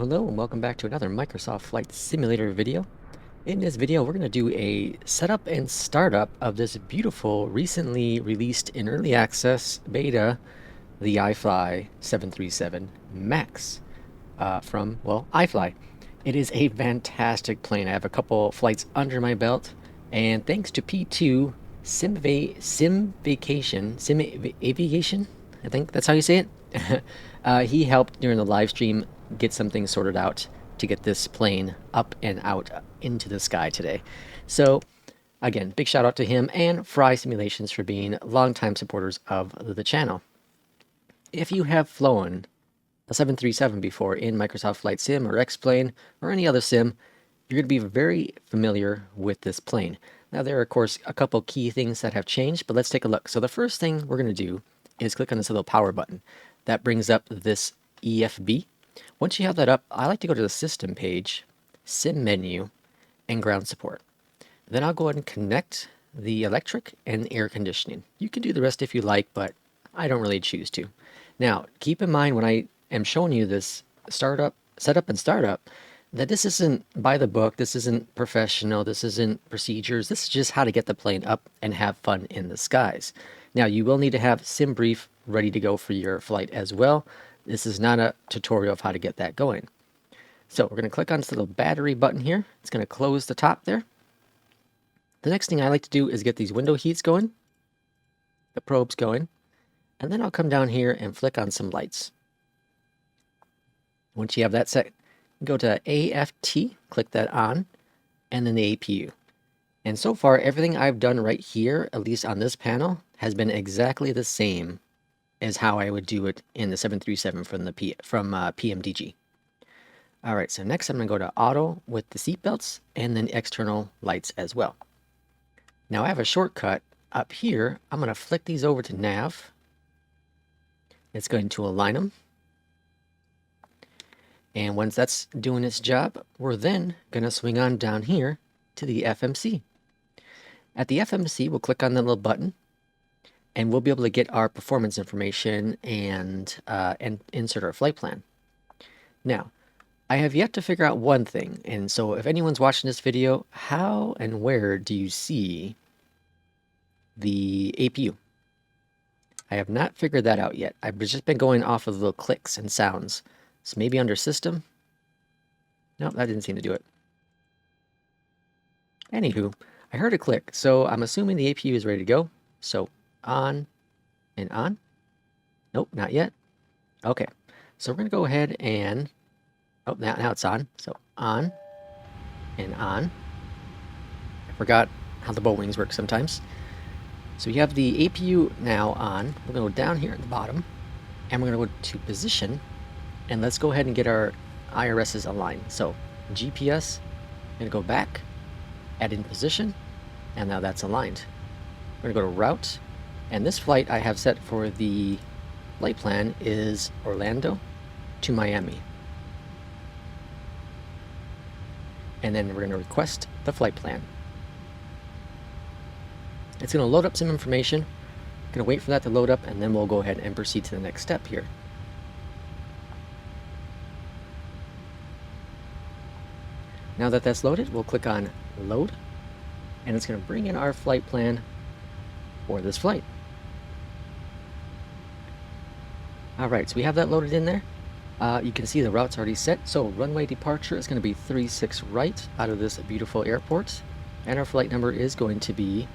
Hello and welcome back to another Microsoft Flight Simulator video. In this video we're going to do a setup and startup of this beautiful recently released in early access beta, the iFly 737 MAX from, well, iFly. It is a fantastic plane. I have a couple flights under my belt, and thanks to P2 Aviation, I think that's how you say it. He helped during the live stream get some things sorted out to get this plane up and out into the sky today. So again, big shout out to him and Fry Simulations for being longtime supporters of the channel. If you have flown a 737 before in Microsoft Flight Sim or X-Plane or any other sim, you're going to be very familiar with this plane. Now there are of course a couple key things that have changed, but let's take a look. So the first thing we're going to do is click on this little power button. That brings up this EFB. Once you have that up, I like to go to the system page, sim menu, and ground support. Then I'll go ahead and connect the electric and air conditioning. You can do the rest if you like, but I don't really choose to. Now, keep in mind when I am showing you this setup and startup, that this isn't by the book, this isn't professional, this isn't procedures, this is just how to get the plane up and have fun in the skies. Now, you will need to have SimBrief ready to go for your flight as well. This is not a tutorial of how to get that going. So we're going to click on this little battery button here. It's going to close the top there. The next thing I like to do is get these window heats going, the probes going, and then I'll come down here and flick on some lights. Once you have that set, go to AFT, click that on, and then the APU. And so far, everything I've done right here, at least on this panel, has been exactly the same as how I would do it in the 737 from PMDG. All right, so next I'm going to go to auto with the seatbelts and then external lights as well. Now I have a shortcut up here. I'm going to flick these over to nav. It's going to align them. And once that's doing its job, we're then going to swing on down here to the FMC. At the FMC, we'll click on the little button, and we'll be able to get our performance information and insert our flight plan. Now, I have yet to figure out one thing, and so if anyone's watching this video, how and where do you see the APU? I have not figured that out yet. I've just been going off of little clicks and sounds. So maybe under system? Nope, that didn't seem to do it. Anywho, I heard a click, so I'm assuming the APU is ready to go. So on and on. Nope, not yet. Okay, so we're going to go ahead and, oh, now it's on. So on and on. I forgot how the bow wings work sometimes. So you have the APU now on. We're going to go down here at the bottom, and we're going to go to position, and let's go ahead and get our IRSs aligned. So GPS, I'm going to go back, add in position, and now that's aligned. We're going to go to route, and this flight I have set for the flight plan is Orlando to Miami. And then we're going to request the flight plan. It's going to load up some information. I'm going to wait for that to load up, and then we'll go ahead and proceed to the next step here. Now that that's loaded, we'll click on load, and it's going to bring in our flight plan for this flight. All right, so we have that loaded in there. You can see the route's already set. So runway departure is going to be 36 right out of this beautiful airport. And our flight number is going to be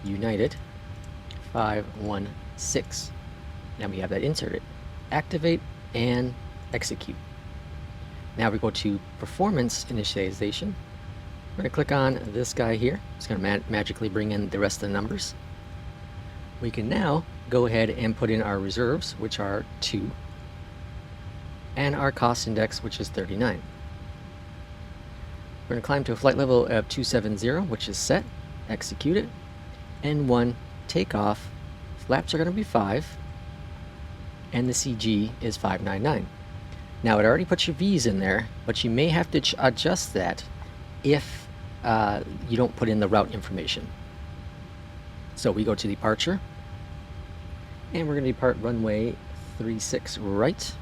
United 516. Now we have that inserted. Activate and execute. Now we go to performance initialization. We're going to click on this guy here. It's going to magically bring in the rest of the numbers. We can now go ahead and put in our reserves, which are 2, and our cost index, which is 39. We're going to climb to a flight level of 270, which is set, execute it, and 1, takeoff. Flaps are going to be 5, and the CG is 599. Now it already puts your V's in there, but you may have to adjust that if you don't put in the route information. So we go to departure, and we're going to depart runway 36 right.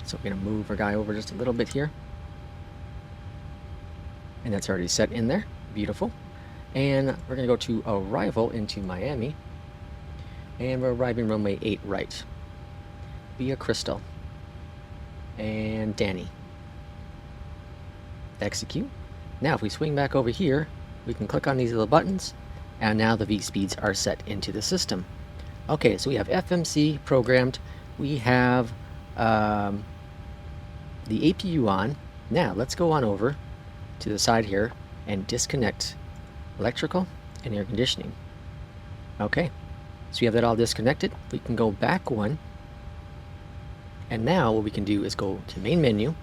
So we're going to move our guy over just a little bit here. And that's already set in there. Beautiful. And we're going to go to arrival into Miami. And we're arriving runway 8 right. Via Crystal. And Danny. Execute. Now if we swing back over here, we can click on these little buttons, and now the V speeds are set into the system. Okay, so we have FMC programmed. We have the APU on. Now let's go on over to the side here and disconnect electrical and air conditioning. Okay, so we have that all disconnected. We can go back one, and now what we can do is go to main menu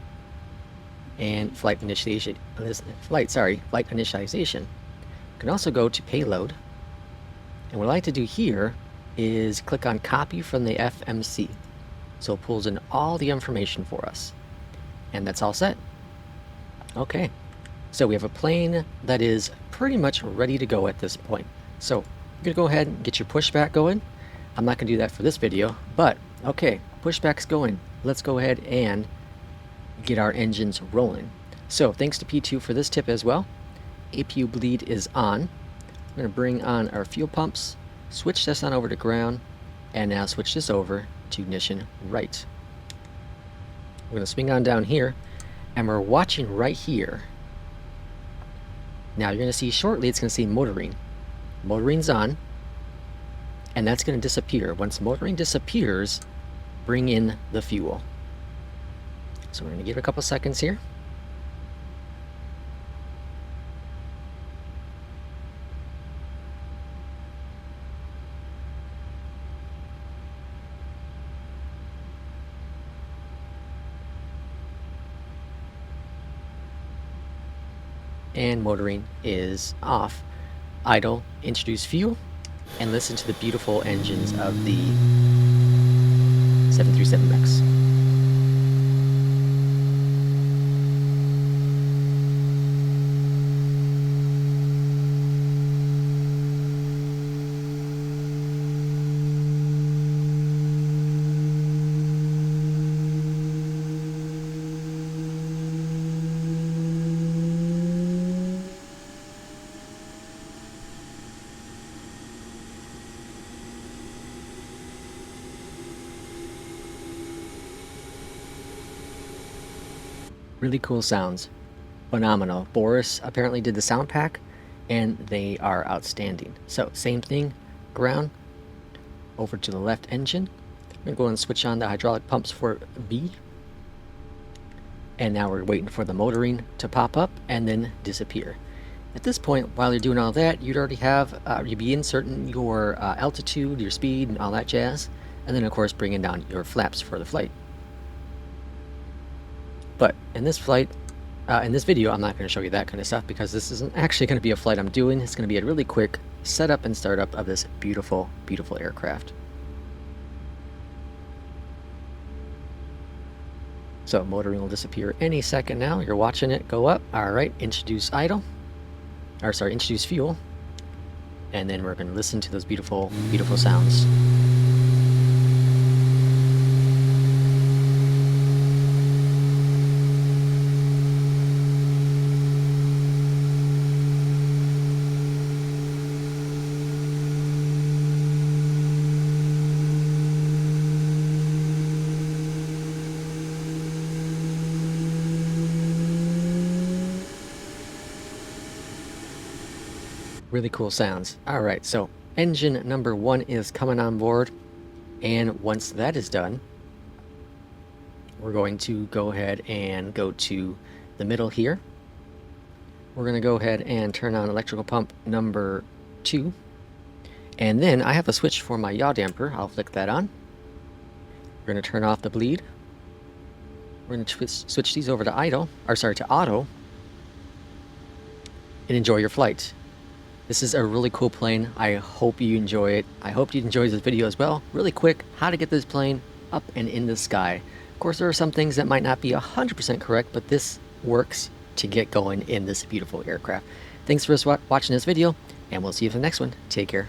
and flight initialization. You can also go to payload, and what I like to do here is click on copy from the FMC, so it pulls in all the information for us, and that's all set. Okay, so we have a plane that is pretty much ready to go at this point. So you're gonna go ahead and get your pushback going. I'm not gonna do that for this video, but okay, pushback's going. Let's go ahead and get our engines rolling. So thanks to P2 for this tip as well. APU bleed is on. I'm going to bring on our fuel pumps, switch this on over to ground, and now switch this over to ignition right. We're going to swing on down here, and we're watching right here. Now you're going to see shortly it's going to say motoring. Motoring's on, and that's going to disappear. Once motoring disappears, bring in the fuel. So we're going to give it a couple seconds here. And motoring is off. Idle, introduce fuel, and listen to the beautiful engines of the 737 MAX. Really cool sounds. Phenomenal. Boris apparently did the sound pack, and they are outstanding. So same thing, ground, over to the left engine. We're going to go and switch on the hydraulic pumps for B. And now we're waiting for the motoring to pop up and then disappear. At this point, while you're doing all that, you'd already have, you'd be inserting your altitude, your speed, and all that jazz. And then of course bringing down your flaps for the flight. But in this flight, in this video, I'm not going to show you that kind of stuff because this isn't actually going to be a flight I'm doing. It's going to be a really quick setup and startup of this beautiful, beautiful aircraft. So motoring will disappear any second now. You're watching it go up. All right, introduce idle. Or sorry, introduce fuel. And then we're going to listen to those beautiful, beautiful sounds. Really cool sounds. All right, so engine number 1 is coming on board, and once that is done, we're going to go ahead and go to the middle here. We're going to go ahead and turn on electrical pump number 2, and then I have a switch for my yaw damper. I'll flick that on. We're going to turn off the bleed. We're going to switch these over to idle, or sorry, to auto, and enjoy your flight. This is a really cool plane. I hope you enjoy it. I hope you enjoy this video as well. Really quick, how to get this plane up and in the sky. Of course, there are some things that might not be 100% correct, but this works to get going in this beautiful aircraft. Thanks for watching this video, and we'll see you for the next one. Take care.